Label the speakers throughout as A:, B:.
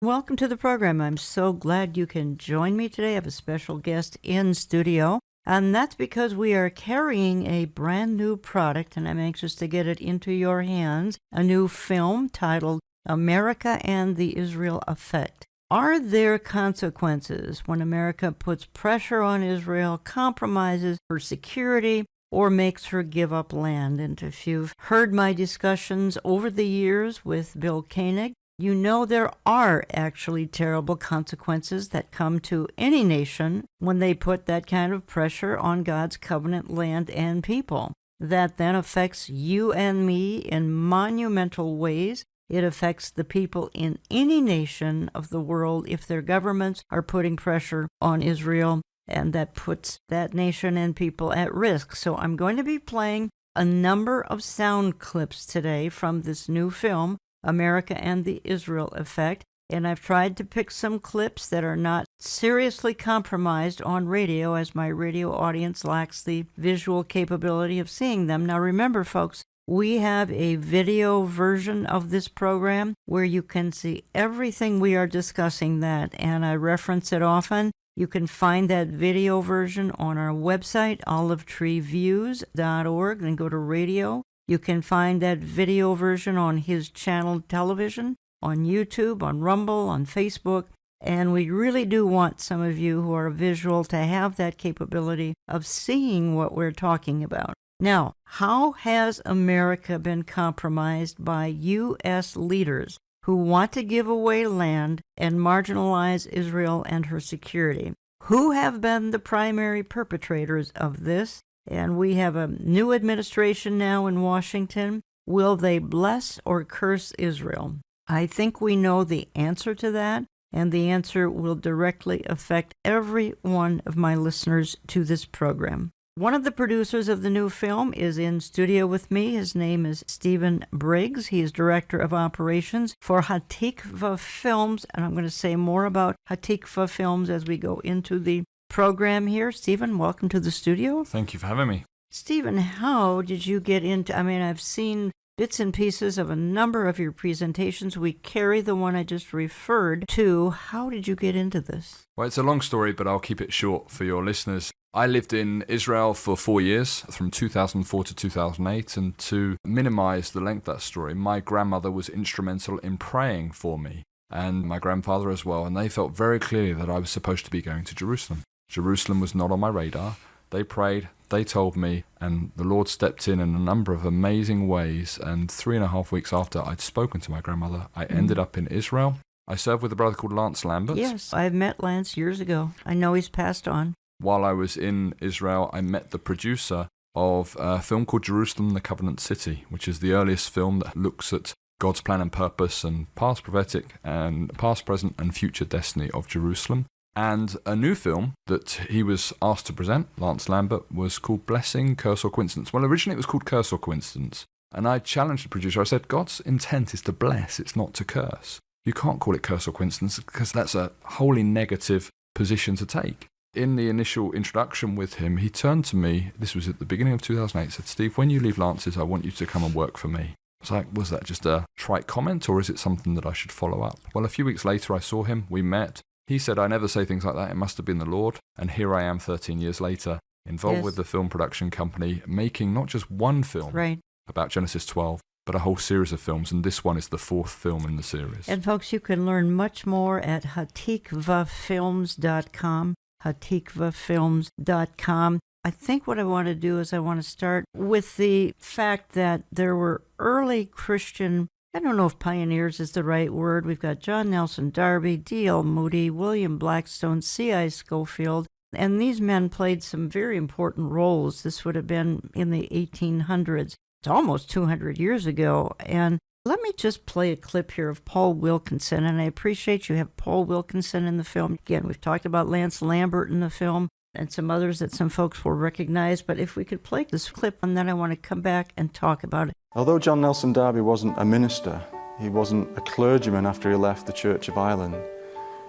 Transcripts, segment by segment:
A: Welcome to the program. I'm so glad you can join me today. I have a special guest in studio, and that's because we are carrying a brand new product, and I'm anxious to get it into your hands, a new film titled America and the Israel Effect. Are there consequences when America puts pressure on Israel, compromises her security, or makes her give up land? And if you've heard my discussions over the years with Bill Koenig, you know there are actually terrible consequences that come to any nation when they put that kind of pressure on God's covenant land and people. That then affects you and me in monumental ways. It affects the people in any nation of the world if their governments are putting pressure on Israel, and that puts that nation and people at risk. So I'm going to be playing a number of sound clips today from this new film, America and the Israel Effect, and I've tried to pick some clips that are not seriously compromised on radio, as my radio audience lacks the visual capability of seeing them. Now remember, folks, we have a video version of this program where you can see everything we are discussing that, and I reference it often. You can find that video version on our website, olivetreeviews.org, then go to radio. You can find that video version on his channel television, on YouTube, on Rumble, on Facebook, and we really do want some of you who are visual to have that capability of seeing what we're talking about. Now, how has America been compromised by U.S. leaders who want to give away land and marginalize Israel and her security? Who have been the primary perpetrators of this? And we have a new administration now in Washington. Will they bless or curse Israel? I think we know the answer to that, and the answer will directly affect every one of my listeners to this program. One of the producers of the new film is in studio with me. His name is Stephen Briggs. He is Director of Operations for Hatikva Films, and I'm going to say more about Hatikva Films as we go into the program here. Stephen, welcome to the studio.
B: Thank you for having me.
A: Stephen, how did you get into, I've seen bits and pieces of a number of your presentations. We carry the one I just referred to. How did you get into this?
B: Well, it's a long story, but I'll keep it short for your listeners. I lived in Israel for 4 years, from 2004 to 2008, and to minimize the length of that story, my grandmother was instrumental in praying for me, and my grandfather as well, and they felt very clearly that I was supposed to be going to Jerusalem. Jerusalem was not on my radar. They prayed, they told me, and the Lord stepped in a number of amazing ways. And 3.5 weeks after I'd spoken to my grandmother, I ended up in Israel. I served with a brother called Lance Lambert.
A: Yes, I've met Lance years ago. I know he's passed on.
B: While I was in Israel, I met the producer of a film called Jerusalem, the Covenant City, which is the earliest film that looks at God's plan and purpose and past prophetic and past, present, and future destiny of Jerusalem. And a new film that he was asked to present, Lance Lambert, was called Blessing, Curse or Coincidence. Well, originally it was called Curse or Coincidence. And I challenged the producer. I said, God's intent is to bless, it's not to curse. You can't call it curse or coincidence because that's a wholly negative position to take. In the initial introduction with him, he turned to me, this was at the beginning of 2008, said, Steve, when you leave Lance's, I want you to come and work for me. I was like, was that just a trite comment or is it something that I should follow up? Well, a few weeks later I saw him, we met. He said, I never say things like that. It must have been the Lord. And here I am 13 years later, involved with the film production company, making not just one film about Genesis 12, but a whole series of films. And this one is the 4th film in the series.
A: And folks, you can learn much more at hatikvafilms.com, hatikvafilms.com. I think what I want to do is I want to start with the fact that there were early Christian, I don't know if pioneers is the right word. We've got John Nelson Darby, D.L. Moody, William Blackstone, C.I. Schofield, and these men played some very important roles. This would have been in the 1800s. It's almost 200 years ago. And let me just play a clip here of Paul Wilkinson, and I appreciate you have Paul Wilkinson in the film. Again, we've talked about Lance Lambert in the film and some others that some folks will recognize, but if we could play this clip, and then I want to come back and talk about it.
C: Although John Nelson Darby wasn't a minister, he wasn't a clergyman after he left the Church of Ireland,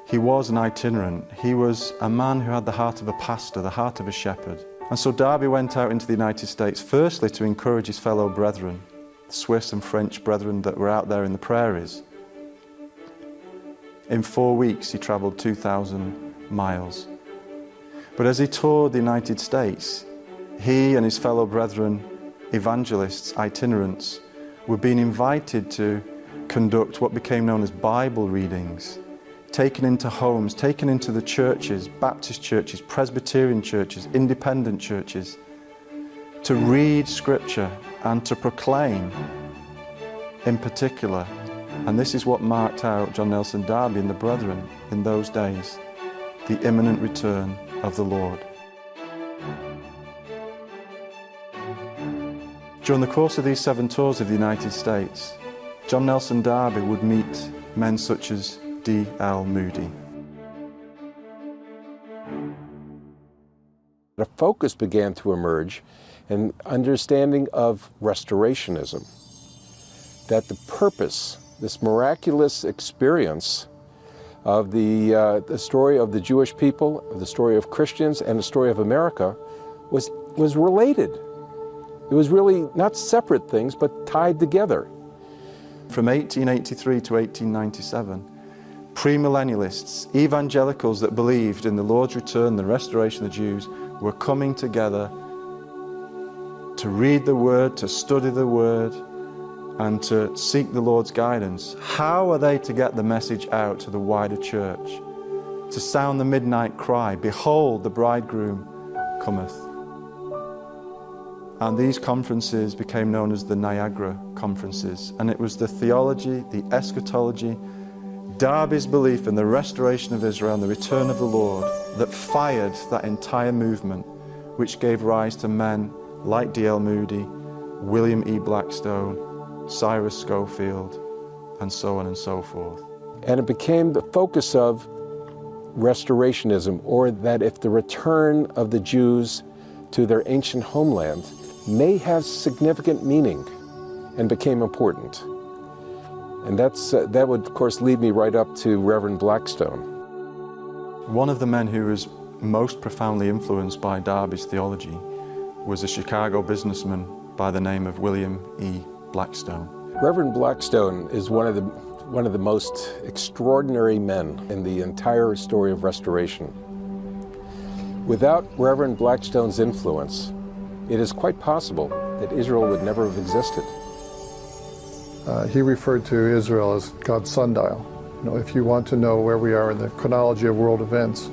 C: he was an itinerant. He was a man who had the heart of a pastor, the heart of a shepherd. And so Darby went out into the United States, firstly to encourage his fellow brethren, Swiss and French brethren that were out there in the prairies. In 4 weeks, he traveled 2,000 miles. But as he toured the United States, he and his fellow brethren, evangelists, itinerants, were being invited to conduct what became known as Bible readings, taken into homes, taken into the churches, Baptist churches, Presbyterian churches, independent churches, to read Scripture and to proclaim in particular. And this is what marked out John Nelson Darby and the brethren in those days, the imminent return of the Lord. During the course of these 7 tours of the United States, John Nelson Darby would meet men such as D.L. Moody.
D: A focus began to emerge, an understanding of restorationism, that the purpose, this miraculous experience of the story of the Jewish people, the story of Christians, and the story of America was related. It was really not separate things, but tied together.
C: From 1883 to 1897, premillennialists, evangelicals that believed in the Lord's return, the restoration of the Jews, were coming together to read the Word, to study the Word, and to seek the Lord's guidance. How are they to get the message out to the wider church? To sound the midnight cry, behold, the bridegroom cometh. And these conferences became known as the Niagara Conferences. And it was the theology, the eschatology, Darby's belief in the restoration of Israel and the return of the Lord that fired that entire movement, which gave rise to men like D.L. Moody, William E. Blackstone, Cyrus Schofield, and so on and so forth.
D: And it became the focus of restorationism, or that if the return of the Jews to their ancient homeland may have significant meaning, and became important. And that would, of course, lead me right up to Reverend Blackstone.
C: One of the men who was most profoundly influenced by Darby's theology was a Chicago businessman by the name of William E. Blackstone.
D: Reverend Blackstone is one of the most extraordinary men in the entire story of restoration. Without Reverend Blackstone's influence, it is quite possible that Israel would never have existed.
E: He referred to Israel as God's sundial. If you want to know where we are in the chronology of world events,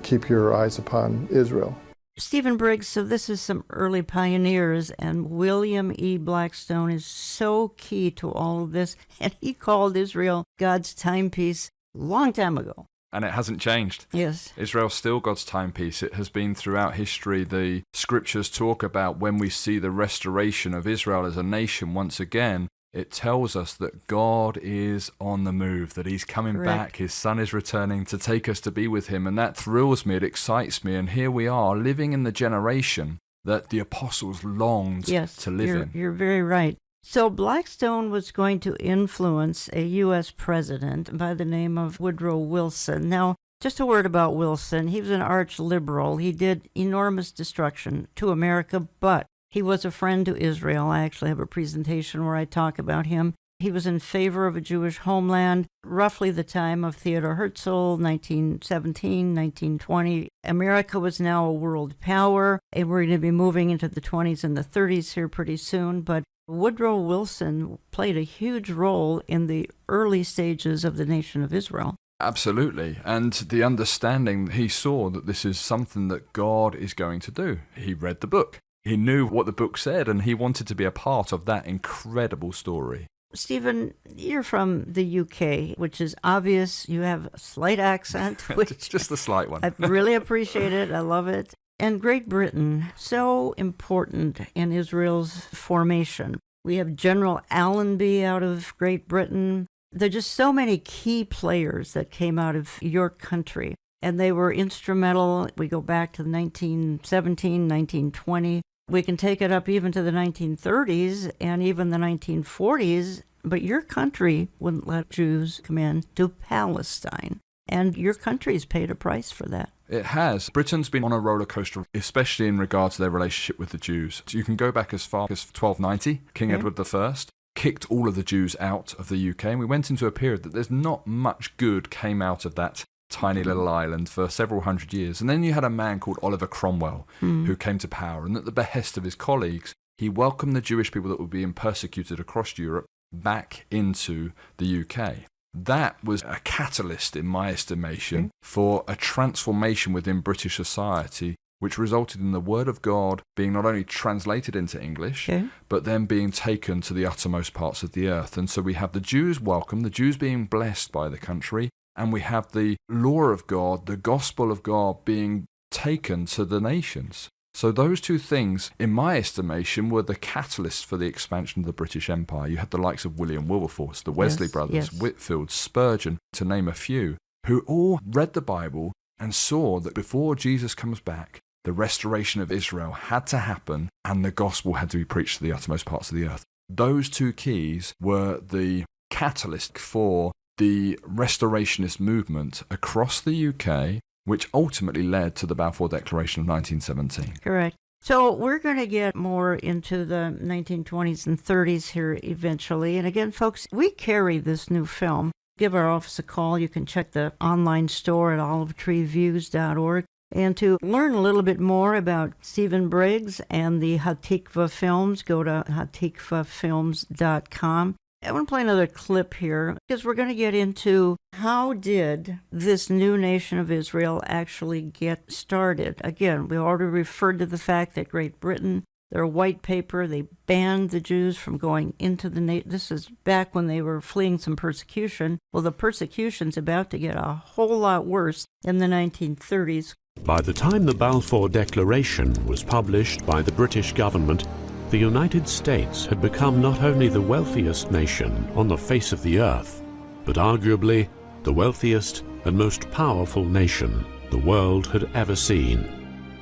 E: keep your eyes upon Israel.
A: Stephen Briggs, so this is some early pioneers, and William E. Blackstone is so key to all of this, and he called Israel God's timepiece a long time ago.
B: And it hasn't changed.
A: Yes.
B: Israel's still God's timepiece. It has been throughout history. The scriptures talk about when we see the restoration of Israel as a nation once again, it tells us that God is on the move, that he's coming back, his son is returning to take us to be with him, and that thrills me, it excites me, and here we are living in the generation that the apostles longed to live in.
A: You're very right. So Blackstone was going to influence a U.S. president by the name of Woodrow Wilson. Now, just a word about Wilson. He was an arch liberal. He did enormous destruction to America, but he was a friend to Israel. I actually have a presentation where I talk about him. He was in favor of a Jewish homeland, roughly the time of Theodore Herzl, 1917, 1920. America was now a world power, and we're going to be moving into the 20s and the 30s here pretty soon. But Woodrow Wilson played a huge role in the early stages of the nation of Israel.
B: Absolutely. And the understanding, he saw that this is something that God is going to do. He read the book. He knew what the book said, and he wanted to be a part of that incredible story.
A: Stephen, you're from the UK, which is obvious. You have a slight accent. Which
B: just a slight one.
A: I really appreciate it. I love it. And Great Britain, so important in Israel's formation. We have General Allenby out of Great Britain. There are just so many key players that came out of your country, and they were instrumental. We go back to the 1917, 1920. We can take it up even to the 1930s and even the 1940s, but your country wouldn't let Jews come in to Palestine, and your country's paid a price for that.
B: It has. Britain's been on a roller coaster, especially in regard to their relationship with the Jews. You can go back as far as 1290, King Edward I. kicked all of the Jews out of the UK, and we went into a period that there's not much good came out of that tiny little island for several hundred years. And then you had a man called Oliver Cromwell who came to power, and at the behest of his colleagues, he welcomed the Jewish people that were being persecuted across Europe back into the UK. That was a catalyst, in my estimation, for a transformation within British society, which resulted in the Word of God being not only translated into English, but then being taken to the uttermost parts of the earth. And so we have the Jews welcome, the Jews being blessed by the country, and we have the law of God, the gospel of God being taken to the nations. So those two things, in my estimation, were the catalyst for the expansion of the British Empire. You had the likes of William Wilberforce, the Wesley brothers, Whitfield, Spurgeon, to name a few, who all read the Bible and saw that before Jesus comes back, the restoration of Israel had to happen and the gospel had to be preached to the uttermost parts of the earth. Those two keys were the catalyst for the restorationist movement across the UK, which ultimately led to the Balfour Declaration of 1917.
A: Correct. So we're going to get more into the 1920s and 30s here eventually. And again, folks, we carry this new film. Give our office a call. You can check the online store at olivetreeviews.org. And to learn a little bit more about Stephen Briggs and the Hatikva films, go to hatikvafilms.com. I want to play another clip here because we're going to get into how did this new nation of Israel actually get started. Again, we already referred to the fact that Great Britain, their white paper, they banned the Jews from going into the nation. This is back when they were fleeing some persecution. Well, the persecution's about to get a whole lot worse in the 1930s.
F: By the time the Balfour Declaration was published by the British government, the United States had become not only the wealthiest nation on the face of the earth, but arguably the wealthiest and most powerful nation the world had ever seen.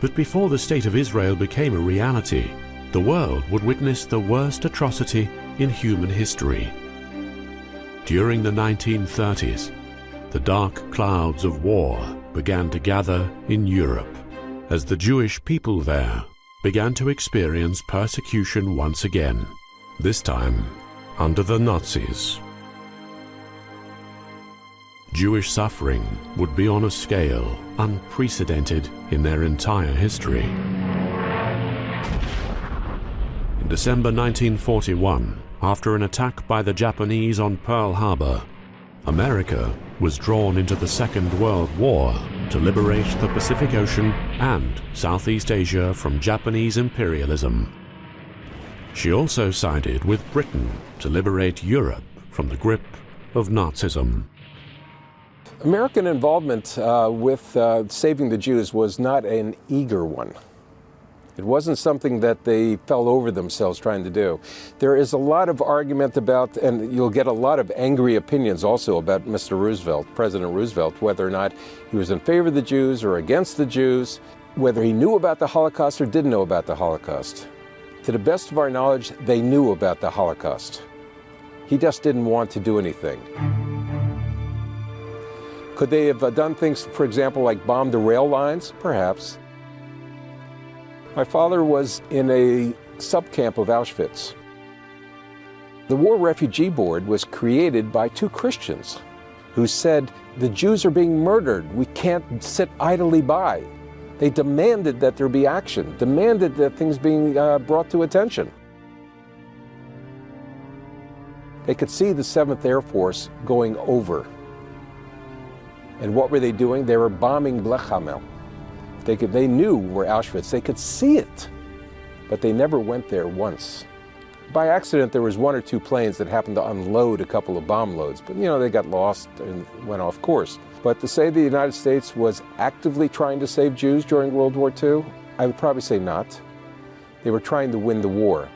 F: But before the State of Israel became a reality, the world would witness the worst atrocity in human history. During the 1930s, the dark clouds of war began to gather in Europe as the Jewish people there began to experience persecution once again, this time under the Nazis. Jewish suffering would be on a scale unprecedented in their entire history. In December 1941, after an attack by the Japanese on Pearl Harbor, America was drawn into the Second World War to liberate the Pacific Ocean and Southeast Asia from Japanese imperialism. She also sided with Britain to liberate Europe from the grip of Nazism.
D: American involvement with saving the Jews was not an eager one. It wasn't something that they fell over themselves trying to do. There is a lot of argument about, and you'll get a lot of angry opinions also about Mr. Roosevelt, President Roosevelt, whether or not he was in favor of the Jews or against the Jews, whether he knew about the Holocaust or didn't know about the Holocaust. To the best of our knowledge, they knew about the Holocaust. He just didn't want to do anything. Could they have done things, for example, like bomb the rail lines? Perhaps. My father was in a subcamp of Auschwitz. The War Refugee Board was created by two Christians who said, the Jews are being murdered. We can't sit idly by. They demanded that there be action, demanded that things being brought to attention. They could see the 7th Air Force going over. And what were they doing? They were bombing Blechhamel. They knew where Auschwitz, they could see it, but they never went there once. By accident, there was 1 or 2 planes that happened to unload a couple of bomb loads, but they got lost and went off course. But to say the United States was actively trying to save Jews during World War II, I would probably say not. They were trying to win the war.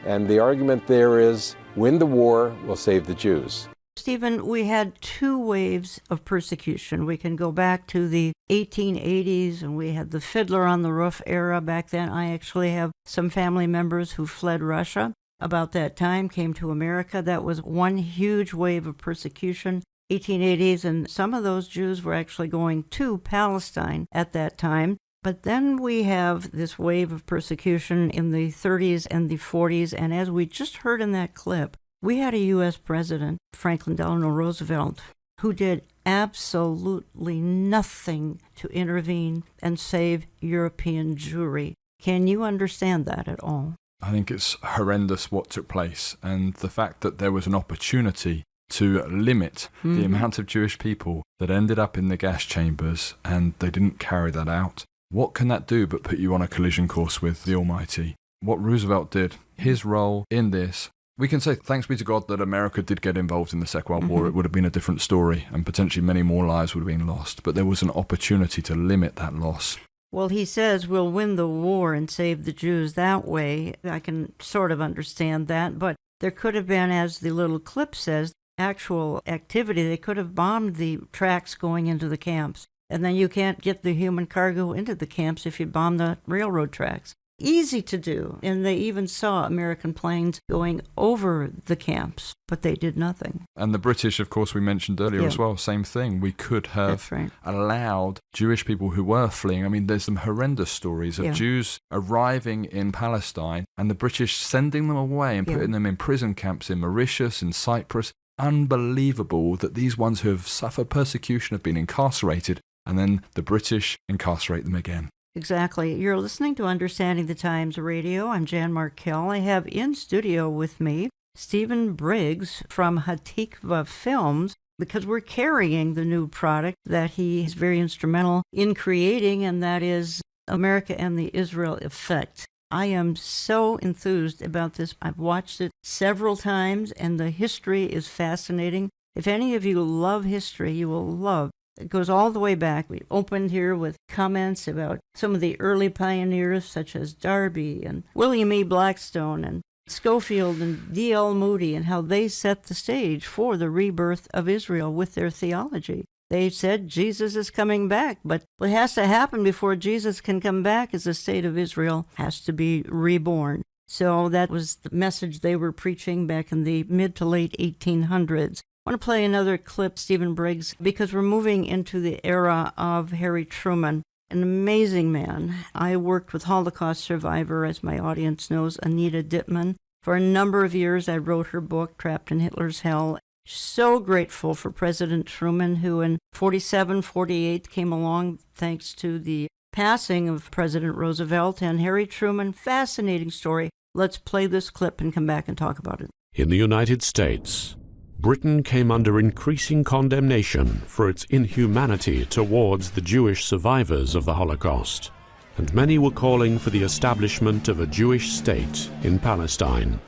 D: And the argument there is, win the war, we'll save the Jews.
A: Stephen, we had 2 waves of persecution. We can go back to the 1880s, and we had the Fiddler on the Roof era back then. I actually have some family members who fled Russia about that time, came to America. That was one huge wave of persecution, 1880s, and some of those Jews were actually going to Palestine at that time. But then we have this wave of persecution in the 30s and the 40s, and as we just heard in that clip, We had a U.S. President, Franklin Delano Roosevelt, who did absolutely nothing to intervene and save European Jewry. Can you understand that at all?
B: I think it's horrendous what took place, and the fact that there was an opportunity to limit the amount of Jewish people that ended up in the gas chambers, and they didn't carry that out. What can that do but put you on a collision course with the Almighty? What Roosevelt did, his role in this, we can say thanks be to God that America did get involved in the Second World War. It would have been a different story, and potentially many more lives would have been lost, but there was an opportunity to limit that loss.
A: Well, he says we'll win the war and save the Jews that way. I can sort of understand that, but there could have been, as the little clip says, actual activity. They could have bombed the tracks going into the camps, and then you can't get the human cargo into the camps if you bomb the railroad tracks. Easy to do, and they even saw American planes going over the camps, but they did nothing.
B: And the British, of course, we mentioned earlier as well, same thing. We could have allowed Jewish people who were fleeing. I mean, there's some horrendous stories of Jews arriving in Palestine and the British sending them away and putting them in prison camps in Mauritius, in Cyprus. Unbelievable that these ones who have suffered persecution have been incarcerated, and then the British incarcerate them again.
A: Exactly. You're listening to Understanding the Times Radio. I'm Jan Markell. I have in studio with me Stephen Briggs from Hatikva Films, because we're carrying the new product that he is very instrumental in creating, and that is America and the Israel Effect. I am so enthused about this. I've watched it several times, and the history is fascinating. If any of you love history, you will love. It goes all the way back. We opened here with comments about some of the early pioneers, such as Darby and William E. Blackstone and Schofield and D.L. Moody, and how they set the stage for the rebirth of Israel with their theology. They said Jesus is coming back, but what has to happen before Jesus can come back is the state of Israel has to be reborn. So that was the message they were preaching back in the mid to late 1800s. I want to play another clip, Stephen Briggs, because we're moving into the era of Harry Truman, an amazing man. I worked with Holocaust survivor, as my audience knows, Anita Dittman. For a number of years, I wrote her book, Trapped in Hitler's Hell. So grateful for President Truman, who in 47, 48 came along thanks to the passing of President Roosevelt and Harry Truman. Fascinating story. Let's play this clip and come back and talk about it.
F: In the United States, Britain came under increasing condemnation for its inhumanity towards the Jewish survivors of the Holocaust, and many were calling for the establishment of a Jewish state in Palestine.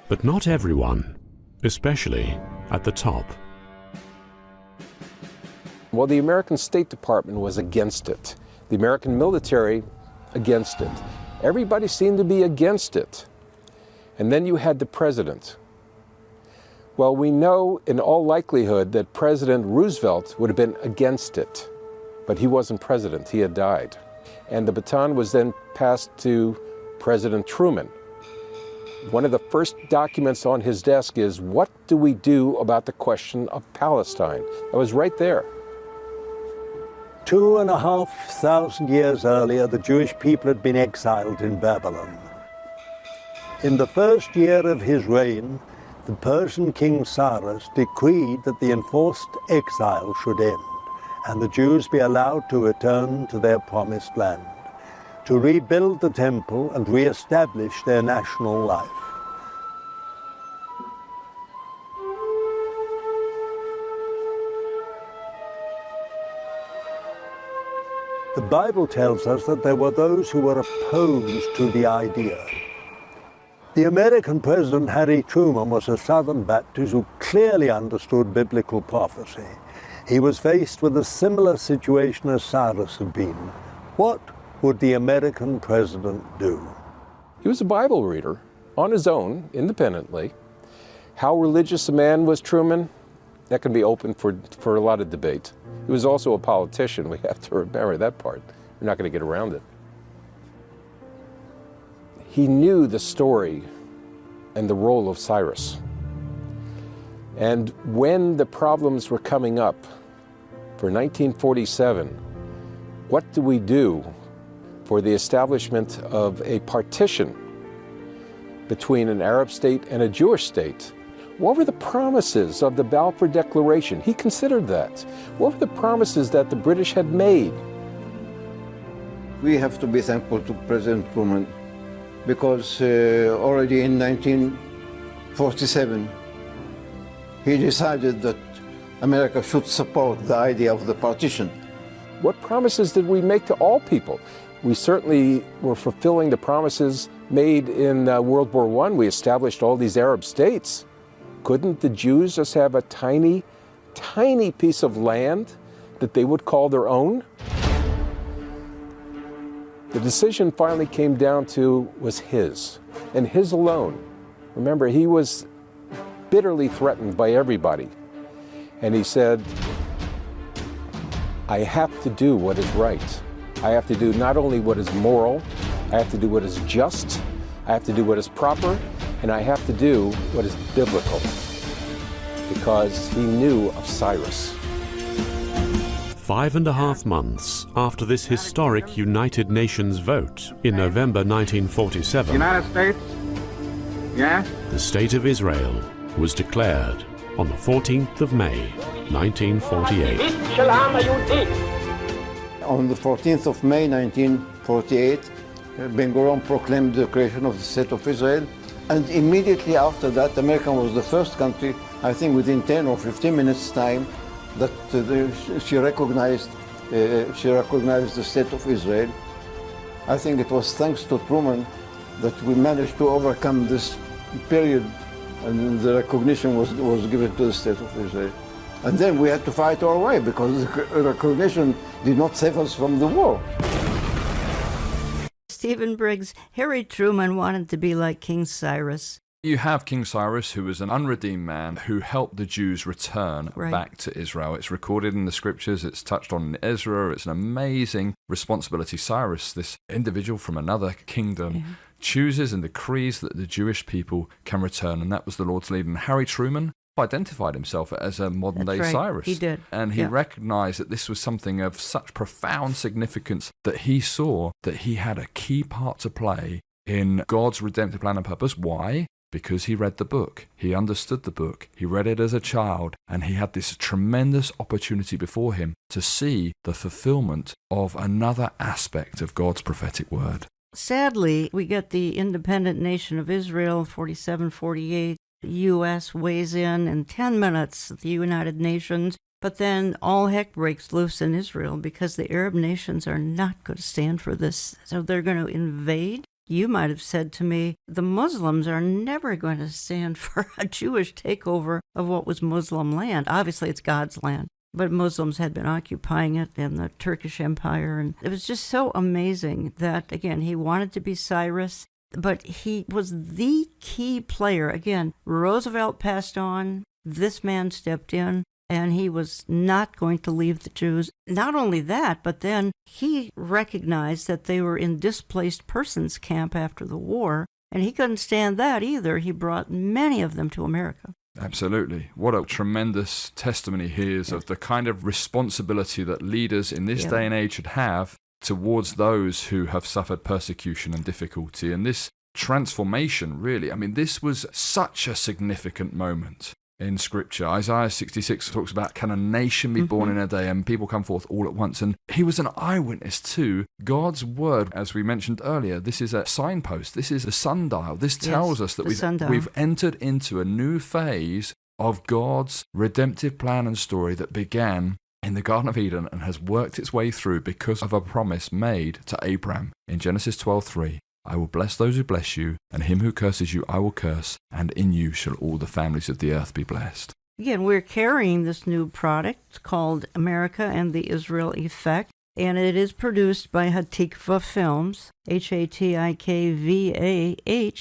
F: But not everyone, especially at the top.
D: Well, the American State Department was against it. The American military against it. Everybody seemed to be against it. And then you had the president. Well, we know in all likelihood that President Roosevelt would have been against it, but he wasn't president, he had died. And the baton was then passed to President Truman. One of the first documents on his desk is, what do we do about the question of Palestine? That was right there.
G: 2,500 years earlier, the Jewish people had been exiled in Babylon. In the first year of his reign, the Persian king Cyrus decreed that the enforced exile should end, and the Jews be allowed to return to their promised land, to rebuild the temple and re-establish their national life. The Bible tells us that there were those who were opposed to the idea. The American President Harry Truman was a Southern Baptist who clearly understood biblical prophecy. He was faced with a similar situation as Cyrus had been. What would the American president do?
D: He was a Bible reader on his own, independently. How religious a man was Truman? That can be open for a lot of debate. He was also a politician. We have to remember that part. We're not going to get around it. He knew the story and the role of Cyrus. And when the problems were coming up for 1947, what do we do for the establishment of a partition between an Arab state and a Jewish state? What were the promises of the Balfour Declaration? He considered that. What were the promises that the British had made?
H: We have to be thankful to President Truman because already in 1947 he decided that America should support the idea of the partition.
D: What promises did we make to all people? We certainly were fulfilling the promises made in World War I. We established all these Arab states. Couldn't the Jews just have a tiny, tiny piece of land that they would call their own? The decision finally came down to was his, and his alone. Remember, he was bitterly threatened by everybody. And he said, I have to do what is right. I have to do not only what is moral, I have to do what is just, I have to do what is proper, and I have to do what is biblical. Because he knew of Cyrus.
F: 5.5 months after this historic United Nations vote in November 1947,
I: United States, yes?
F: The State of Israel was declared on the 14th of May, 1948.
H: On the 14th of May 1948, Ben-Gurion proclaimed the creation of the State of Israel, and immediately after that, America was the first country, I think within 10 or 15 minutes' time, that she recognized the State of Israel. I think it was thanks to Truman that we managed to overcome this period, and the recognition was given to the State of Israel. And then we had to fight our way because the recognition did not save us from the war.
A: Stephen Briggs, Harry Truman wanted to be like King Cyrus.
B: You have King Cyrus, who was an unredeemed man who helped the Jews return back to Israel. It's recorded in the scriptures, it's touched on in Ezra, it's an amazing responsibility. Cyrus, this individual from another kingdom, chooses and decrees that the Jewish people can return, and that was the Lord's lead. And Harry Truman identified himself as a modern-day Cyrus.
A: He did.
B: And he recognized that this was something of such profound significance that he saw that he had a key part to play in God's redemptive plan and purpose. Why? Because he read the book, he understood the book, he read it as a child, and he had this tremendous opportunity before him to see the fulfillment of another aspect of God's prophetic word.
A: Sadly, we get the independent nation of Israel, 47-48. The U.S. weighs in 10 minutes, the United Nations. But then all heck breaks loose in Israel because the Arab nations are not going to stand for this. So they're going to invade. You might have said to me, the Muslims are never going to stand for a Jewish takeover of what was Muslim land. Obviously, it's God's land, but Muslims had been occupying it in the Turkish Empire. And it was just so amazing that, again, he wanted to be Cyrus, but he was the key player. Again, Roosevelt passed on, this man stepped in, and he was not going to leave the Jews. Not only that, but then he recognized that they were in displaced persons camp after the war, and he couldn't stand that either. He brought many of them to America.
B: Absolutely. What a tremendous testimony he is of the kind of responsibility that leaders in this day and age should have towards those who have suffered persecution and difficulty. And this transformation, really, I mean, this was such a significant moment in Scripture. Isaiah 66 talks about, can a nation be born in a day, and people come forth all at once. And he was an eyewitness to God's word. As we mentioned earlier, this is a signpost. This is a sundial. This tells us that we've entered into a new phase of God's redemptive plan and story that began in the Garden of Eden and has worked its way through because of a promise made to Abraham in Genesis 12:3. I will bless those who bless you, and him who curses you I will curse, and in you shall all the families of the earth be blessed.
A: Again, we're carrying this new product called America and the Israel Effect, and it is produced by Hatikvah Films, Hatikvah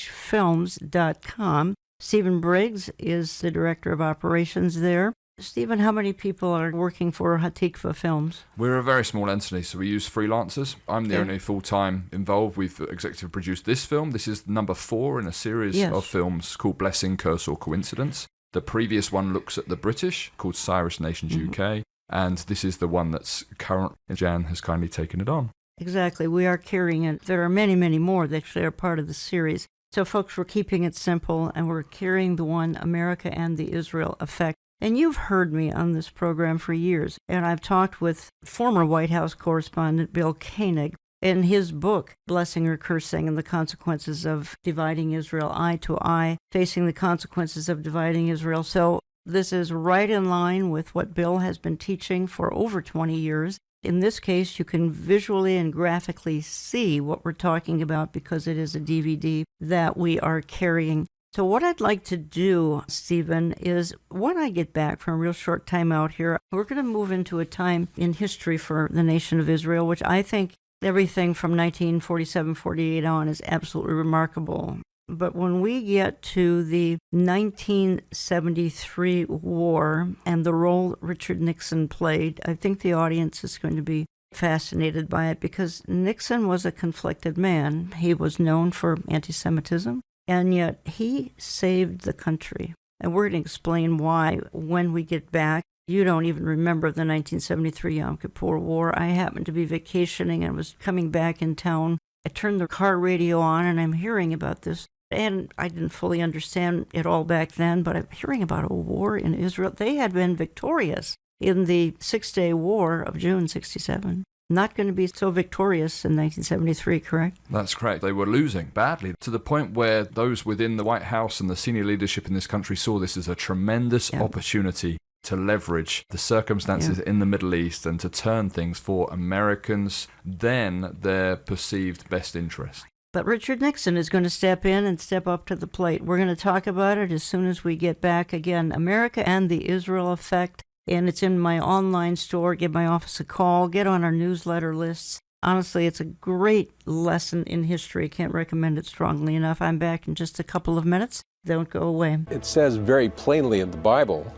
A: Films.com. Stephen Briggs is the Director of Operations there. Stephen, how many people are working for Hatikvah Films?
B: We're a very small entity, so we use freelancers. I'm the only full-time involved. We've executive produced this film. This is number 4 in a series of films called Blessing, Curse or Coincidence. The previous one looks at the British, called Cyrus Nations UK, and this is the one that's current. Jan has kindly taken it on.
A: Exactly. We are carrying it. There are many, many more that are part of the series. So, folks, we're keeping it simple, and we're carrying the one America and the Israel effect. And you've heard me on this program for years, and I've talked with former White House correspondent Bill Koenig in his book, Blessing or Cursing and the Consequences of Dividing Israel, Eye to Eye, Facing the Consequences of Dividing Israel. So this is right in line with what Bill has been teaching for over 20 years. In this case, you can visually and graphically see what we're talking about because it is a DVD that we are carrying. So what I'd like to do, Stephen, is when I get back from a real short time out here, we're going to move into a time in history for the nation of Israel, which I think everything from 1947-48 on is absolutely remarkable. But when we get to the 1973 war and the role Richard Nixon played, I think the audience is going to be fascinated by it because Nixon was a conflicted man. He was known for anti-Semitism. And yet he saved the country. And we're going to explain why when we get back. You don't even remember the 1973 Yom Kippur War. I happened to be vacationing and was coming back in town. I turned the car radio on and I'm hearing about this. And I didn't fully understand it all back then, but I'm hearing about a war in Israel. They had been victorious in the Six-Day War of June 67. Not going to be so victorious in 1973, correct?
B: That's correct. They were losing badly to the point where those within the White House and the senior leadership in this country saw this as a tremendous opportunity to leverage the circumstances in the Middle East and to turn things for Americans, then their perceived best interest.
A: But Richard Nixon is going to step in and step up to the plate. We're going to talk about it as soon as we get back. Again, America and the Israel Effect. And it's in my online store. Give my office a call. Get on our newsletter lists. Honestly, it's a great lesson in history. Can't recommend it strongly enough. I'm back in just a couple of minutes. Don't go away.
D: It says very plainly in the Bible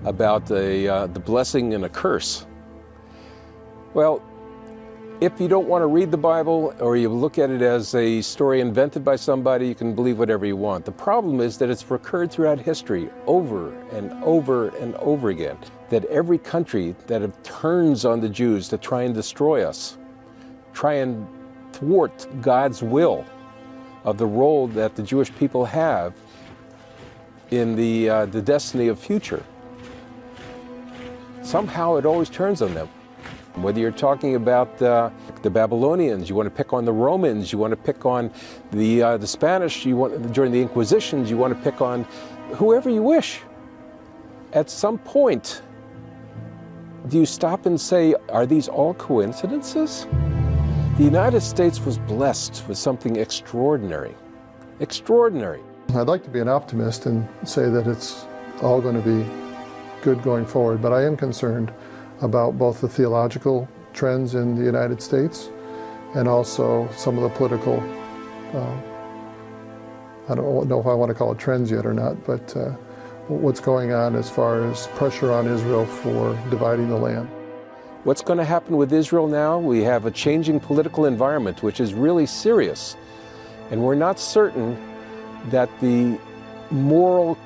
D: about the blessing and a curse. Well, if you don't want to read the Bible or you look at it as a story invented by somebody, you can believe whatever you want. The problem is that it's recurred throughout history over and over and over again, that every country that turns on the Jews to try and destroy us, try and thwart God's will of the role that the Jewish people have in the destiny of future, somehow it always turns on them. Whether you're talking about the Babylonians, you want to pick on the Romans, you want to pick on the Spanish, during the Inquisitions, you want to pick on whoever you wish. At some point, do you stop and say, are these all coincidences? The United States was blessed with something extraordinary. Extraordinary.
E: I'd like to be an optimist and say that it's all going to be good going forward, but I am concerned about both the theological trends in the United States and also some of the political, I don't know if I want to call it trends yet or not, but what's going on as far as pressure on Israel for dividing the land.
D: What's going to happen with Israel now? We have a changing political environment, which is really serious. And we're not certain that the moral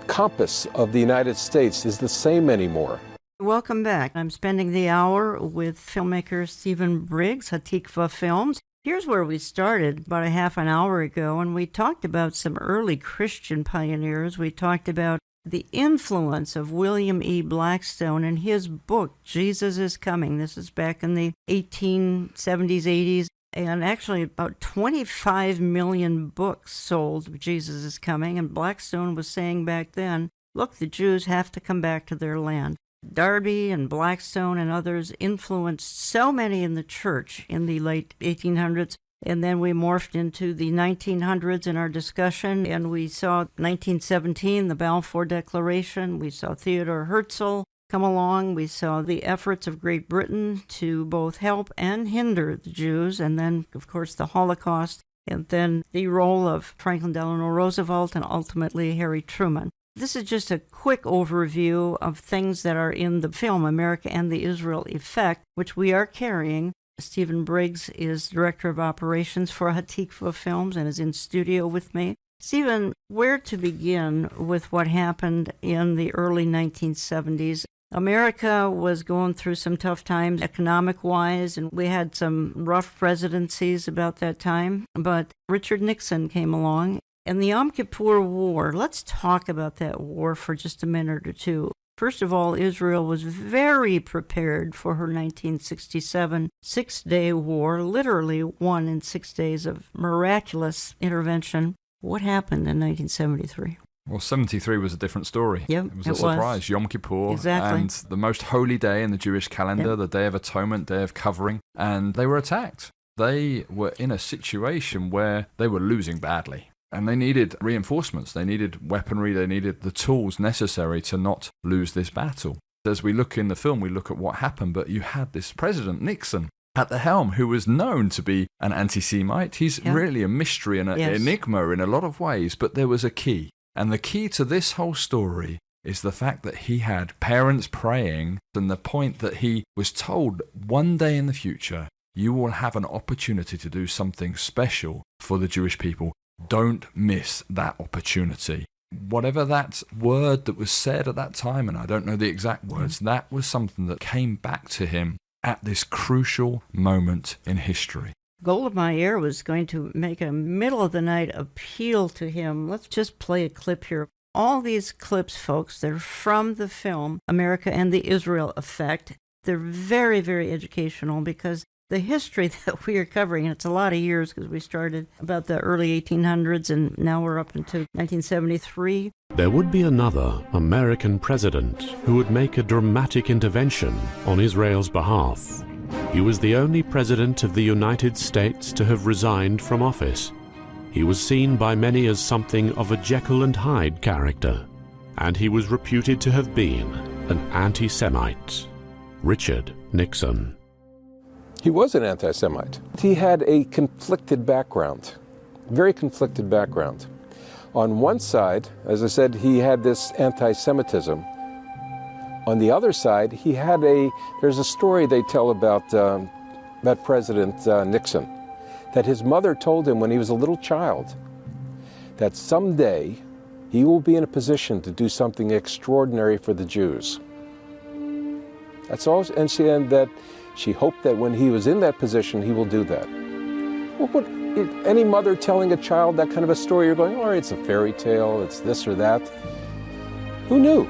D: compass of the United States is the same anymore.
A: Welcome back. I'm spending the hour with filmmaker Stephen Briggs, Hatikva Films. Here's where we started about a half an hour ago, and we talked about some early Christian pioneers. We talked about the influence of William E. Blackstone in his book, Jesus is Coming. This is back in the 1870s, 80s, and actually about 25 million books sold of Jesus is Coming, and Blackstone was saying back then, look, the Jews have to come back to their land. Darby and Blackstone and others influenced so many in the church in the late 1800s, and then we morphed into the 1900s in our discussion, and we saw 1917, the Balfour Declaration. We saw Theodore Herzl come along. We saw the efforts of Great Britain to both help and hinder the Jews, and then, of course, the Holocaust, and then the role of Franklin Delano Roosevelt and ultimately Harry Truman. This is just a quick overview of things that are in the film America and the Israel Effect, which we are carrying. Stephen Briggs is Director of Operations for Hatikva Films and is in studio with me. Stephen, where to begin with what happened in the early 1970s? America was going through some tough times economic-wise, and we had some rough presidencies about that time. But Richard Nixon came along, and the Yom Kippur War, let's talk about that war for just a minute or two. First of all, Israel was very prepared for her 1967 six-day war, literally won in 6 days of miraculous intervention. What happened in 1973?
B: Well, 73 was a different story.
A: Yep,
B: it was a surprise. Yom Kippur.
A: Exactly.
B: And the most holy day in the Jewish calendar, the Day of Atonement, Day of Covering, and they were attacked. They were in a situation where they were losing badly, and they needed reinforcements. They needed weaponry. They needed the tools necessary to not lose this battle. As we look in the film, we look at what happened, but you had this President Nixon at the helm, who was known to be an anti-Semite. He's really a mystery and an enigma in a lot of ways, but there was a key. And the key to this whole story is the fact that he had parents praying, and the point that he was told one day in the future, you will have an opportunity to do something special for the Jewish people. Don't miss that opportunity. Whatever that word that was said at that time, and I don't know the exact words, that was something that came back to him at this crucial moment in history.
A: Golda Meir was going to make a middle-of-the-night appeal to him. Let's just play a clip here. All these clips, folks, they're from the film America and the Israel Effect. They're very, very educational because the history that we are covering, and it's a lot of years because we started about the early 1800s and now we're up into 1973.
F: There would be another American president who would make a dramatic intervention on Israel's behalf. He was the only president of the United States to have resigned from office. He was seen by many as something of a Jekyll and Hyde character, and he was reputed to have been an anti-Semite. Richard Nixon.
D: He was an anti-Semite. He had a conflicted background, very conflicted background. On one side, as I said, he had this anti-Semitism. On the other side, there's a story they tell about President Nixon, that his mother told him when he was a little child that someday he will be in a position to do something extraordinary for the Jews. That's all, and that she hoped that when he was in that position, he will do that. Well, any mother telling a child that kind of a story, you're going, all right, it's a fairy tale, it's this or that. Who knew?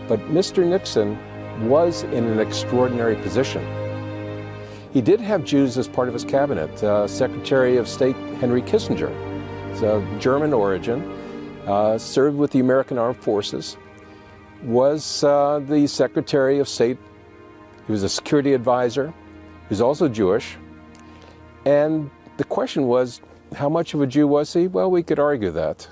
D: But Mr. Nixon was in an extraordinary position. He did have Jews as part of his cabinet. Secretary of State Henry Kissinger, he's of German origin, served with the American Armed Forces, was the Secretary of State. He was a security advisor. He was also Jewish. And the question was, how much of a Jew was he? Well, we could argue that.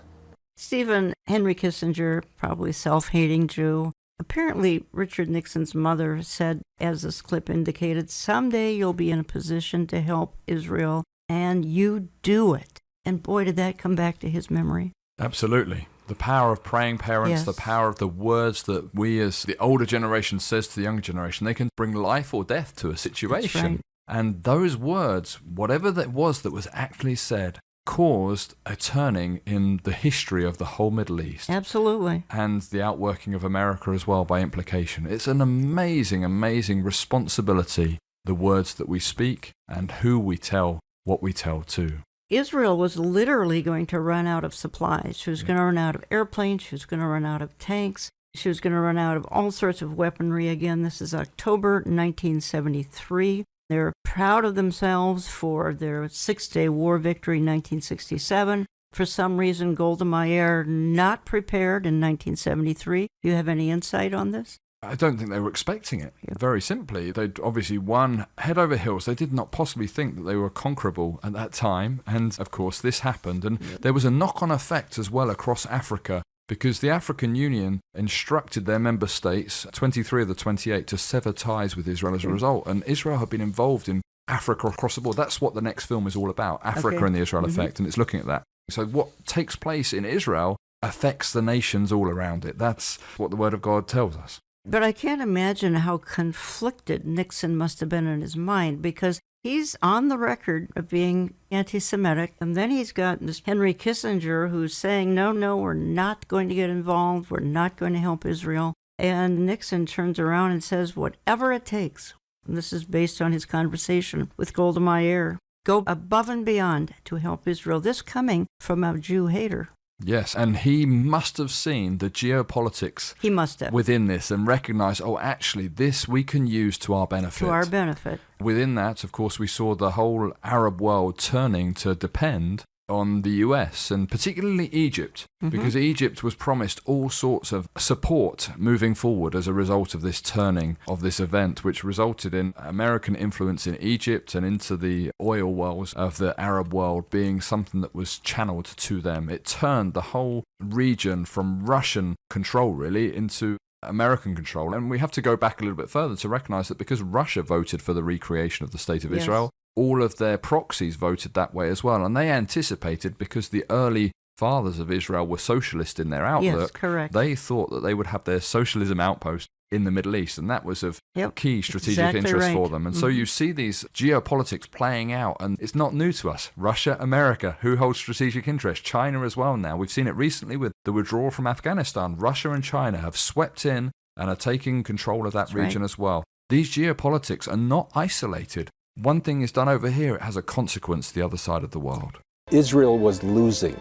A: Stephen, Henry Kissinger, probably self-hating Jew. Apparently, Richard Nixon's mother said, as this clip indicated, someday you'll be in a position to help Israel, and you do it. And boy, did that come back to his memory.
B: Absolutely. The power of praying parents, the power of the words that we as the older generation says to the younger generation, they can bring life or death to a situation.
A: That's right.
B: And those words, whatever that was actually said, caused a turning in the history of the whole Middle East.
A: Absolutely.
B: And the outworking of America as well by implication. It's an amazing, amazing responsibility, the words that we speak and who we tell what we tell to.
A: Israel was literally going to run out of supplies. She was going to run out of airplanes. She was going to run out of tanks. She was going to run out of all sorts of weaponry. Again, this is October 1973. They're proud of themselves for their six-day war victory in 1967. For some reason, Golda Meir not prepared in 1973. Do you have any insight on this?
B: I don't think they were expecting it. Very simply, they'd obviously won head over heels. They did not possibly think that they were conquerable at that time. And, of course, this happened. And there was a knock-on effect as well across Africa, because the African Union instructed their member states, 23 of the 28, to sever ties with Israel as a result. And Israel had been involved in Africa across the board. That's what the next film is all about, Africa and the Israel effect, and it's looking at that. So what takes place in Israel affects the nations all around it. That's what the Word of God tells us.
A: But I can't imagine how conflicted Nixon must have been in his mind, because he's on the record of being anti-Semitic, and then he's got this Henry Kissinger who's saying, no, we're not going to get involved, we're not going to help Israel. And Nixon turns around and says, whatever it takes. And this is based on his conversation with Golda Meir. Go above and beyond to help Israel. This coming from a Jew hater.
B: Yes, and he must have seen the geopolitics
A: He must have.
B: within this and recognized, actually, this we can use to our benefit.
A: To our benefit.
B: Within that, of course, we saw the whole Arab world turning to depend on the US, and particularly Egypt, because Egypt was promised all sorts of support moving forward as a result of this turning of this event, which resulted in American influence in Egypt and into the oil wells of the Arab world being something that was channeled to them. It turned the whole region from Russian control, really, into American control. And we have to go back a little bit further to recognize that because Russia voted for the recreation of the State of Israel, all of their proxies voted that way as well. And they anticipated, because the early fathers of Israel were socialist in their outlook,
A: Yes, correct.
B: they thought that they would have their socialism outpost in the Middle East, and that was of key strategic
A: Exactly
B: interest
A: right.
B: for them. And so you see these geopolitics playing out, and it's not new to us. Russia, America, who holds strategic interest? China as well now. We've seen it recently with the withdrawal from Afghanistan. Russia and China have swept in and are taking control of that region as well. These geopolitics are not isolated. One thing is done over here, it has a consequence the other side of the world.
D: Israel was losing.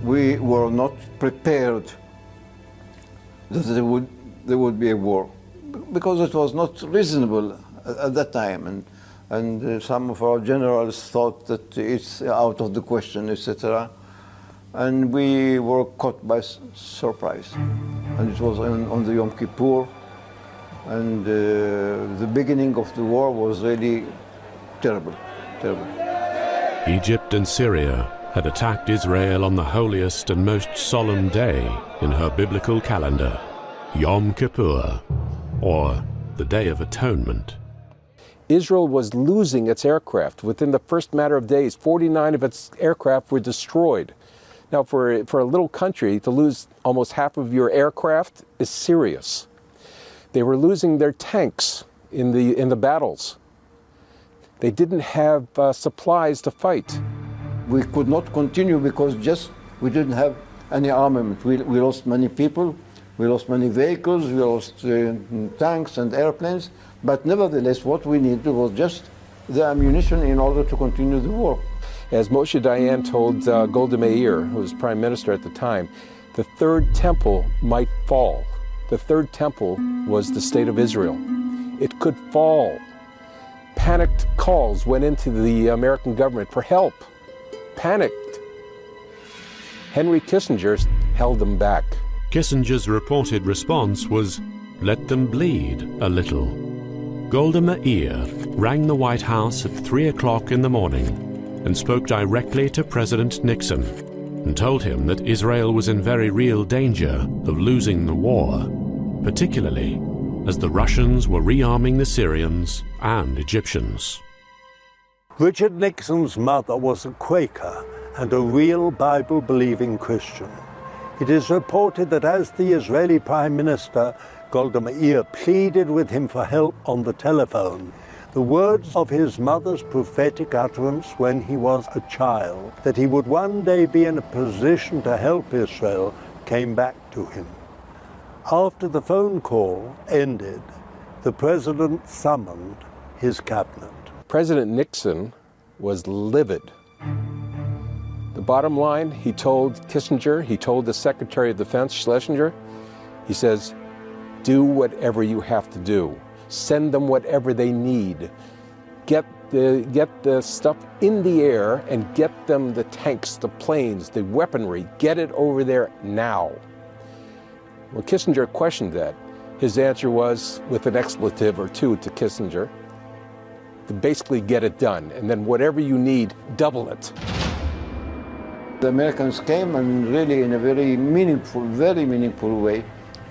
H: We were not prepared that there would be a war, because it was not reasonable at that time, and some of our generals thought that it's out of the question, etc. And we were caught by surprise, and it was on the Yom Kippur. And the beginning of the war was really terrible.
F: Egypt and Syria had attacked Israel on the holiest and most solemn day in her biblical calendar, Yom Kippur, or the Day of Atonement.
D: Israel was losing its aircraft. Within the first matter of days, 49 of its aircraft were destroyed. Now, for a little country to lose almost half of your aircraft is serious. They were losing their tanks in the battles. They didn't have supplies to fight.
H: We could not continue because we didn't have any armament. We lost many people, we lost many vehicles, we lost tanks and airplanes, but nevertheless what we needed was just the ammunition in order to continue the war.
D: As Moshe Dayan told Golda Meir, who was prime minister at the time, the third temple might fall. The third temple was the state of Israel. It could fall. Panicked calls went into the American government for help. Panicked. Henry Kissinger held them back.
F: Kissinger's reported response was, "Let them bleed a little." Golda Meir rang the White House at 3 o'clock in the morning and spoke directly to President Nixon and told him that Israel was in very real danger of losing the war, particularly as the Russians were rearming the Syrians and Egyptians.
G: Richard Nixon's mother was a Quaker and a real Bible-believing Christian. It is reported that as the Israeli Prime Minister, Golda Meir pleaded with him for help on the telephone, the words of his mother's prophetic utterance when he was a child, that he would one day be in a position to help Israel, came back to him. After the phone call ended, the president summoned his cabinet.
D: President Nixon was livid. The bottom line, he told Kissinger, he told the Secretary of Defense, Schlesinger, he says, do whatever you have to do. Send them whatever they need. Get the stuff in the air and get them the tanks, the planes, the weaponry. Get it over there now. When Kissinger questioned that, his answer was, with an expletive or two to Kissinger, to basically get it done. And then whatever you need, double it.
H: The Americans came, and really in a very meaningful way.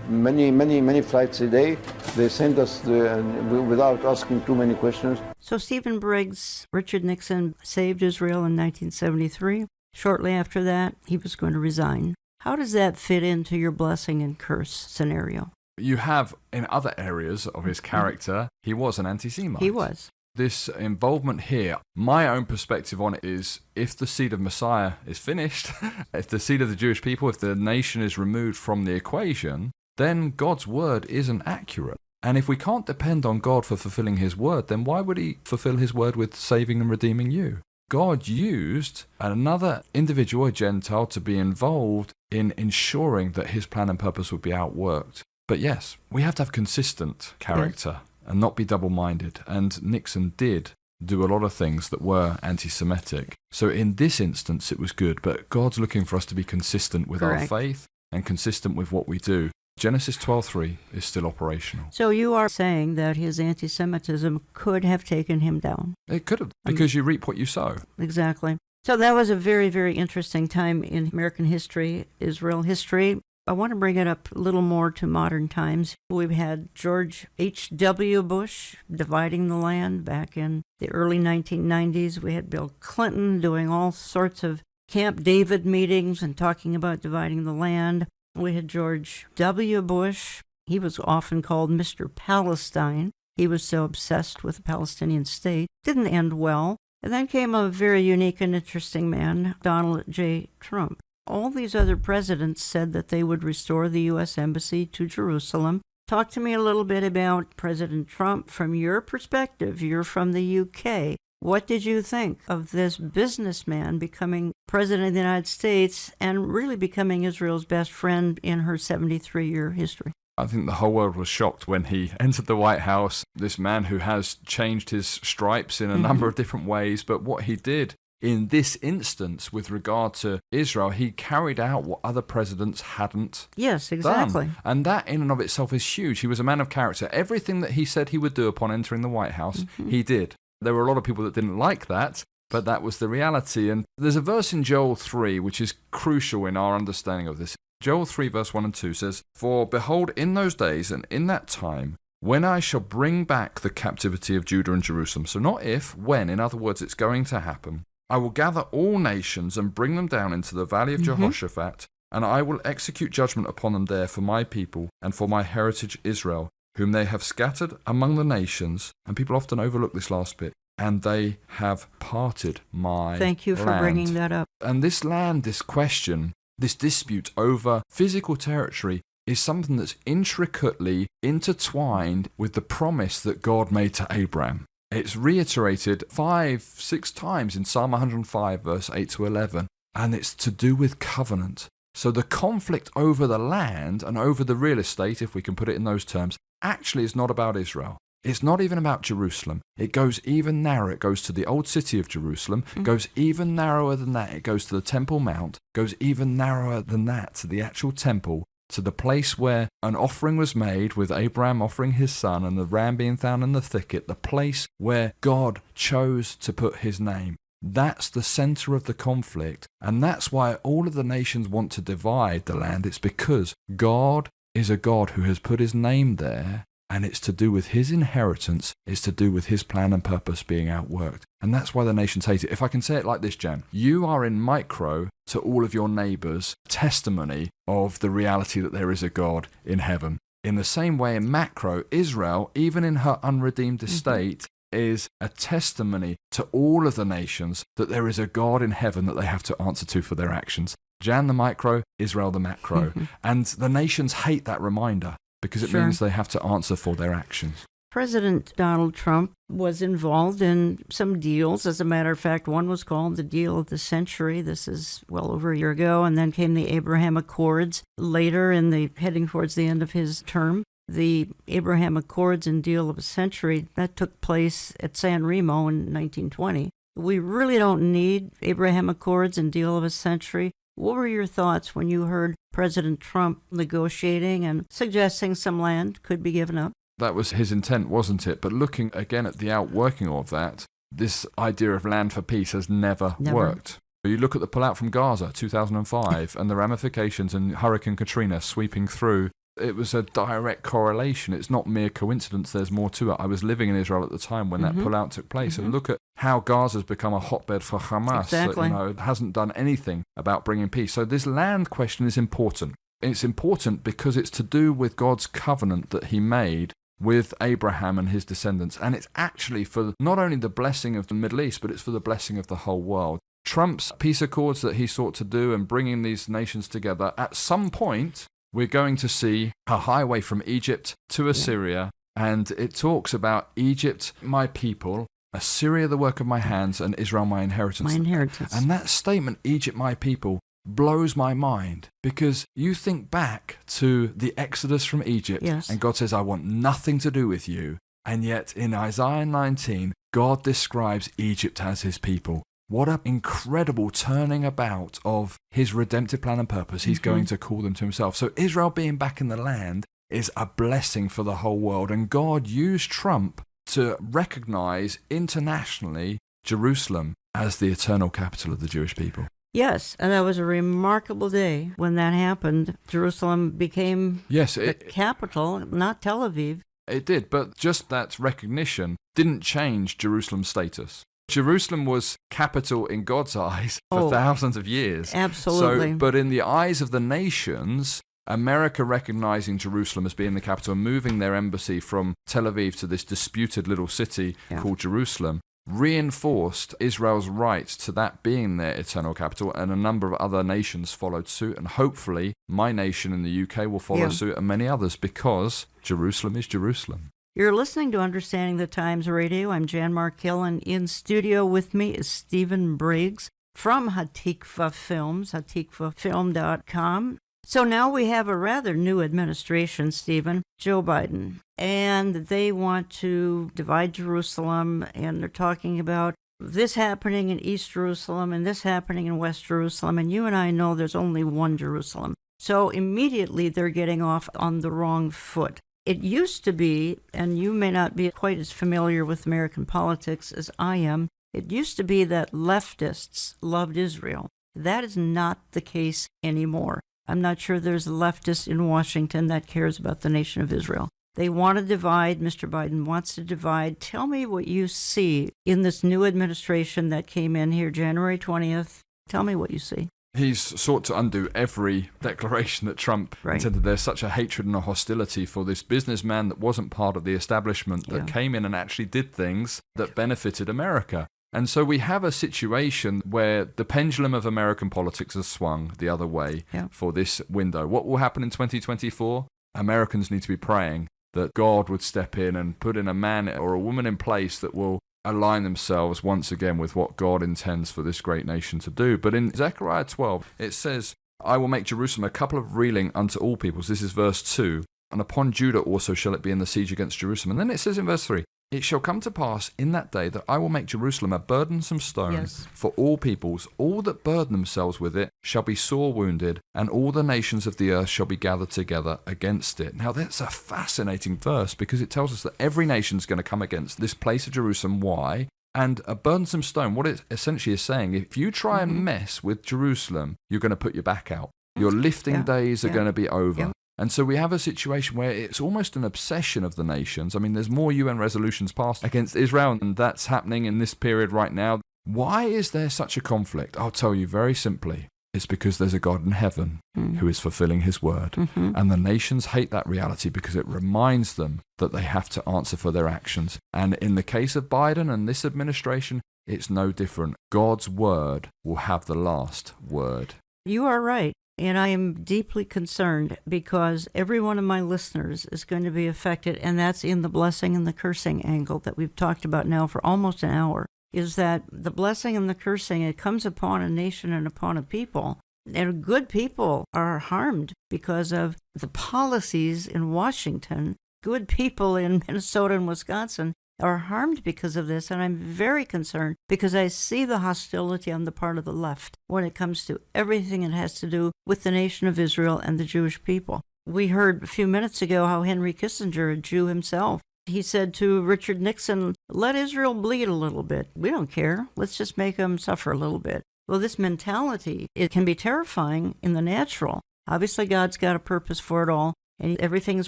H: Many flights a day. They sent us without asking too many questions.
A: So Stephen Briggs, Richard Nixon saved Israel in 1973. Shortly after that, he was going to resign. How does that fit into your blessing and curse scenario?
B: You have, in other areas of his character, he was an anti-Semite.
A: He was.
B: This involvement here, my own perspective on it is, if the seed of Messiah is finished, if the seed of the Jewish people, if the nation is removed from the equation, then God's word isn't accurate. And if we can't depend on God for fulfilling his word, then why would he fulfill his word with saving and redeeming you? God used another individual, a Gentile, to be involved in ensuring that his plan and purpose would be outworked. But yes, we have to have consistent character and not be double-minded. And Nixon did do a lot of things that were anti-Semitic. So in this instance, it was good. But God's looking for us to be consistent with our faith and consistent with what we do. Genesis 12:3 is still operational.
A: So you are saying that his anti-Semitism could have taken him down?
B: It could have, because you reap what you sow.
A: Exactly. So that was a very, very interesting time in American history, Israel history. I want to bring it up a little more to modern times. We've had George H.W. Bush dividing the land back in the early 1990s. We had Bill Clinton doing all sorts of Camp David meetings and talking about dividing the land. We had George W. Bush. He was often called Mr. Palestine. He was so obsessed with the Palestinian state. Didn't end well. And then came a very unique and interesting man, Donald J. Trump. All these other presidents said that they would restore the U.S. Embassy to Jerusalem. Talk to me a little bit about President Trump from your perspective. You're from the U.K. What did you think of this businessman becoming president of the United States and really becoming Israel's best friend in her 73-year history?
B: I think the whole world was shocked when he entered the White House, this man who has changed his stripes in a number of different ways. But what he did in this instance with regard to Israel, he carried out what other presidents hadn't done. And that in and of itself is huge. He was a man of character. Everything that he said he would do upon entering the White House, he did. There were a lot of people that didn't like that, but that was the reality. And there's a verse in Joel 3 which is crucial in our understanding of this. Joel 3 verse 1 and 2 says, "For behold, in those days and in that time, when I shall bring back the captivity of Judah and Jerusalem," so not if, when, in other words, it's going to happen, "I will gather all nations and bring them down into the valley of Jehoshaphat, and I will execute judgment upon them there for my people and for my heritage Israel, whom they have scattered among the nations," and people often overlook this last bit, "and they have parted my
A: Thank you for
B: land."
A: bringing that up.
B: And this land, this question, this dispute over physical territory is something that's intricately intertwined with the promise that God made to Abraham. It's reiterated 5-6 times in Psalm 105, verse 8 to 11, and it's to do with covenant. So the conflict over the land and over the real estate, if we can put it in those terms, actually is not about Israel. It's not even about Jerusalem. It goes even narrower. It goes to the old city of Jerusalem, goes even narrower than that. It goes to the Temple Mount, goes even narrower than that to the actual temple, to the place where an offering was made with Abraham offering his son and the ram being found in the thicket, the place where God chose to put his name. That's the center of the conflict, and that's why all of the nations want to divide the land. It's because God is a God who has put his name there, and it's to do with his inheritance, it's to do with his plan and purpose being outworked. And that's why the nations hate it. If I can say it like this, Jan, you are in micro to all of your neighbors' testimony of the reality that there is a God in heaven. In the same way, in macro, Israel, even in her unredeemed estate, is a testimony to all of the nations that there is a God in heaven that they have to answer to for their actions. Jan the micro, Israel the macro. And the nations hate that reminder because it means they have to answer for their actions.
A: President Donald Trump was involved in some deals. As a matter of fact, one was called the Deal of the Century. This is well over a year ago. And then came the Abraham Accords later heading towards the end of his term. The Abraham Accords and Deal of a Century, that took place at San Remo in 1920. We really don't need Abraham Accords and Deal of a Century. What were your thoughts when you heard President Trump negotiating and suggesting some land could be given up?
B: That was his intent, wasn't it? But looking again at the outworking of that, this idea of land for peace has never worked. You look at the pullout from Gaza, 2005, and the ramifications and Hurricane Katrina sweeping through. It was a direct correlation. It's not mere coincidence. There's more to it. I was living in Israel at the time when that pullout took place. And look at how Gaza's become a hotbed for Hamas.
A: Exactly.
B: That, it hasn't done anything about bringing peace. So this land question is important. It's important because it's to do with God's covenant that he made with Abraham and his descendants. And it's actually for not only the blessing of the Middle East, but it's for the blessing of the whole world. Trump's peace accords that he sought to do and bringing these nations together at some point we're going to see a highway from Egypt to Assyria, and it talks about Egypt, my people, Assyria, the work of my hands, and Israel, my inheritance.
A: My inheritance.
B: And that statement, Egypt, my people, blows my mind, because you think back to the Exodus from Egypt, and God says, I want nothing to do with you. And yet in Isaiah 19, God describes Egypt as his people. What an incredible turning about of his redemptive plan and purpose. He's going to call them to himself. So Israel being back in the land is a blessing for the whole world. And God used Trump to recognize internationally Jerusalem as the eternal capital of the Jewish people.
A: Yes, and that was a remarkable day when that happened. Jerusalem became the capital, not Tel Aviv.
B: It did, but just that recognition didn't change Jerusalem's status. Jerusalem was capital in God's eyes for thousands of years.
A: Absolutely.
B: But in the eyes of the nations, America recognizing Jerusalem as being the capital and moving their embassy from Tel Aviv to this disputed little city called Jerusalem reinforced Israel's right to that being their eternal capital, and a number of other nations followed suit, and hopefully my nation in the UK will follow suit, and many others, because Jerusalem is Jerusalem.
A: You're listening to Understanding the Times Radio. I'm Jan Markell, and in studio with me is Stephen Briggs from Hatikva Films, hatikvafilm.com. So now we have a rather new administration, Stephen, Joe Biden, and they want to divide Jerusalem, and they're talking about this happening in East Jerusalem and this happening in West Jerusalem, and you and I know there's only one Jerusalem. So immediately they're getting off on the wrong foot. It used to be, and you may not be quite as familiar with American politics as I am, it used to be that leftists loved Israel. That is not the case anymore. I'm not sure there's a leftist in Washington that cares about the nation of Israel. They want to divide. Mr. Biden wants to divide. Tell me what you see in this new administration that came in here January 20th. Tell me what you see.
B: He's sought to undo every declaration that Trump intended. There's such a hatred and a hostility for this businessman that wasn't part of the establishment, that came in and actually did things that benefited America. And so we have a situation where the pendulum of American politics has swung the other way for this window. What will happen in 2024? Americans need to be praying that God would step in and put in a man or a woman in place that will align themselves once again with what God intends for this great nation to do. But in Zechariah 12, it says, I will make Jerusalem a couple of reeling unto all peoples. This is verse 2. And upon Judah also shall it be in the siege against Jerusalem. And then it says in verse 3, it shall come to pass in that day that I will make Jerusalem a burdensome stone for all peoples. All that burden themselves with it shall be sore wounded, and all the nations of the earth shall be gathered together against it. Now that's a fascinating verse, because it tells us that every nation is going to come against this place of Jerusalem. Why? And a burdensome stone, what it essentially is saying, if you try and mess with Jerusalem, you're going to put your back out. Your lifting days are going to be over. And so we have a situation where it's almost an obsession of the nations. I mean, there's more UN resolutions passed against Israel, and that's happening in this period right now. Why is there such a conflict? I'll tell you very simply. It's because there's a God in heaven who is fulfilling his word. And the nations hate that reality because it reminds them that they have to answer for their actions. And in the case of Biden and this administration, it's no different. God's word will have the last word.
A: You are right. And I am deeply concerned because every one of my listeners is going to be affected, and that's in the blessing and the cursing angle that we've talked about now for almost an hour, is that the blessing and the cursing, it comes upon a nation and upon a people. And good people are harmed because of the policies in Washington. Good people in Minnesota and Wisconsin are harmed because of this, and I'm very concerned because I see the hostility on the part of the left when it comes to everything that has to do with the nation of Israel and the Jewish people. We heard a few minutes ago how Henry Kissinger, a Jew himself, he said to Richard Nixon, let Israel bleed a little bit. We don't care. Let's just make them suffer a little bit. Well, this mentality, it can be terrifying in the natural. Obviously, God's got a purpose for it all. And everything is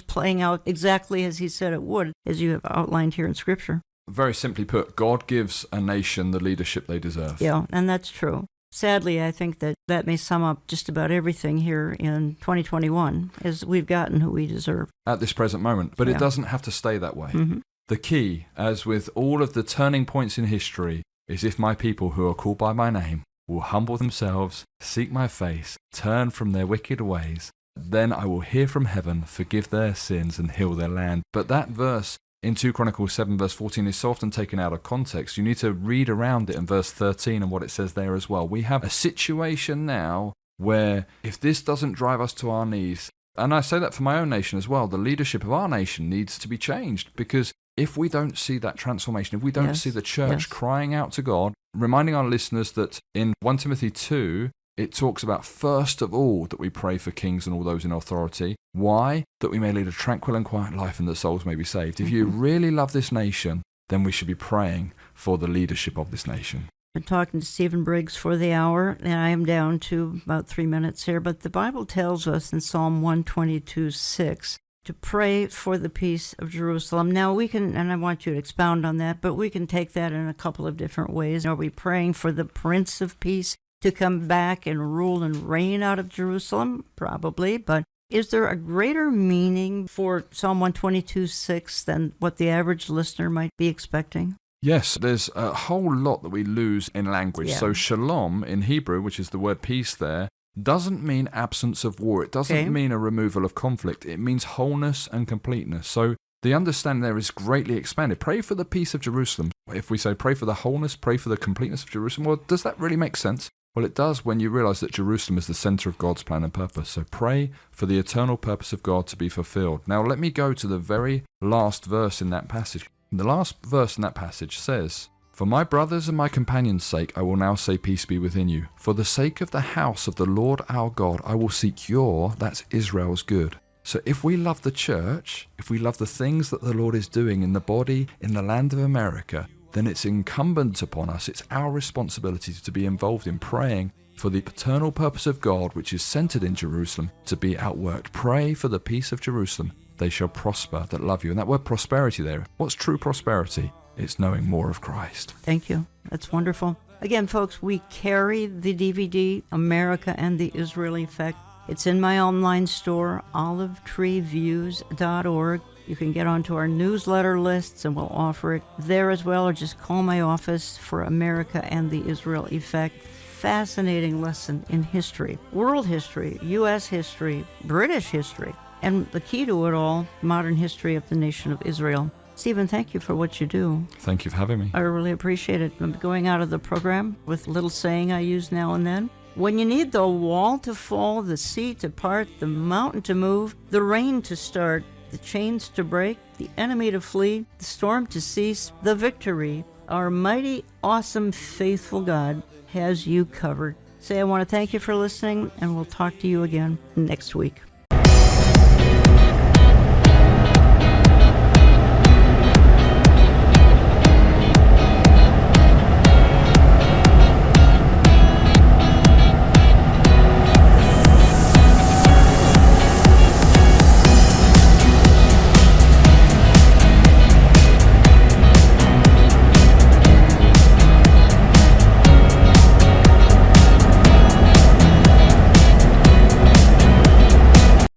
A: playing out exactly as he said it would, as you have outlined here in Scripture.
B: Very simply put, God gives a nation the leadership they deserve.
A: Yeah, and that's true. Sadly, I think that may sum up just about everything here in 2021, as we've gotten who we deserve.
B: At this present moment. But it doesn't have to stay that way. The key, as with all of the turning points in history, is if my people who are called by my name will humble themselves, seek my face, turn from their wicked ways, Then I will hear from heaven, forgive their sins, and heal their land. But that verse in 2 Chronicles 7 verse 14 is so often taken out of context. You need to read around it in verse 13 and what it says there as well. We have a situation now where if this doesn't drive us to our knees, and I say that for my own nation as well, the leadership of our nation needs to be changed, because if we don't see that transformation, if we don't see the church crying out to God, reminding our listeners that in 1 Timothy 2, it talks about first of all that we pray for kings and all those in authority. Why? That we may lead a tranquil and quiet life and that souls may be saved. If you really love this nation, then we should be praying for the leadership of this nation.
A: Been talking to Stephen Briggs for the hour, and I am down to about 3 minutes here, but the Bible tells us in Psalm 122:6 to pray for the peace of Jerusalem. Now we can, and I want you to expound on that, but we can take that in a couple of different ways. Are we praying for the Prince of Peace to come back and rule and reign out of Jerusalem? Probably, but is there a greater meaning for Psalm 122:6 than what the average listener might be expecting?
B: Yes, there's a whole lot that we lose in language.
A: Yeah.
B: So shalom in Hebrew, which is the word peace there, doesn't mean absence of war. It doesn't mean a removal of conflict. It means wholeness and completeness. So the understanding there is greatly expanded. Pray for the peace of Jerusalem. If we say pray for the wholeness, pray for the completeness of Jerusalem, well, does that really make sense? Well, it does when you realize that Jerusalem is the center of God's plan and purpose. So pray for the eternal purpose of God to be fulfilled. Now, let me go to the very last verse in that passage. The last verse in that passage says, "For my brothers and my companions' sake, I will now say peace be within you. For the sake of the house of the Lord our God, I will seek that's Israel's good." So if we love the church, if we love the things that the Lord is doing in the body, in the land of America, then it's incumbent upon us, it's our responsibility to be involved in praying for the eternal purpose of God, which is centered in Jerusalem, to be outworked. Pray for the peace of Jerusalem. They shall prosper that love you. And that word prosperity there, what's true prosperity? It's knowing more of Christ.
A: Thank you. That's wonderful. Again, folks, we carry the DVD, America and the Israel Effect. It's in my online store, olivetreeviews.org. You can get onto our newsletter lists and we'll offer it there as well, or just call my office for America and the Israel Effect. Fascinating lesson in history, world history, U.S. history, British history, and the key to it all, modern history of the nation of Israel. Stephen, thank you for what you do.
B: Thank you for having me.
A: I really appreciate it. I'm going out of the program with a little saying I use now and then. When you need the wall to fall, the sea to part, the mountain to move, the rain to start, the chains to break, the enemy to flee, the storm to cease, the victory, our mighty, awesome, faithful God has you covered. Say, I want to thank you for listening, and we'll talk to you again next week.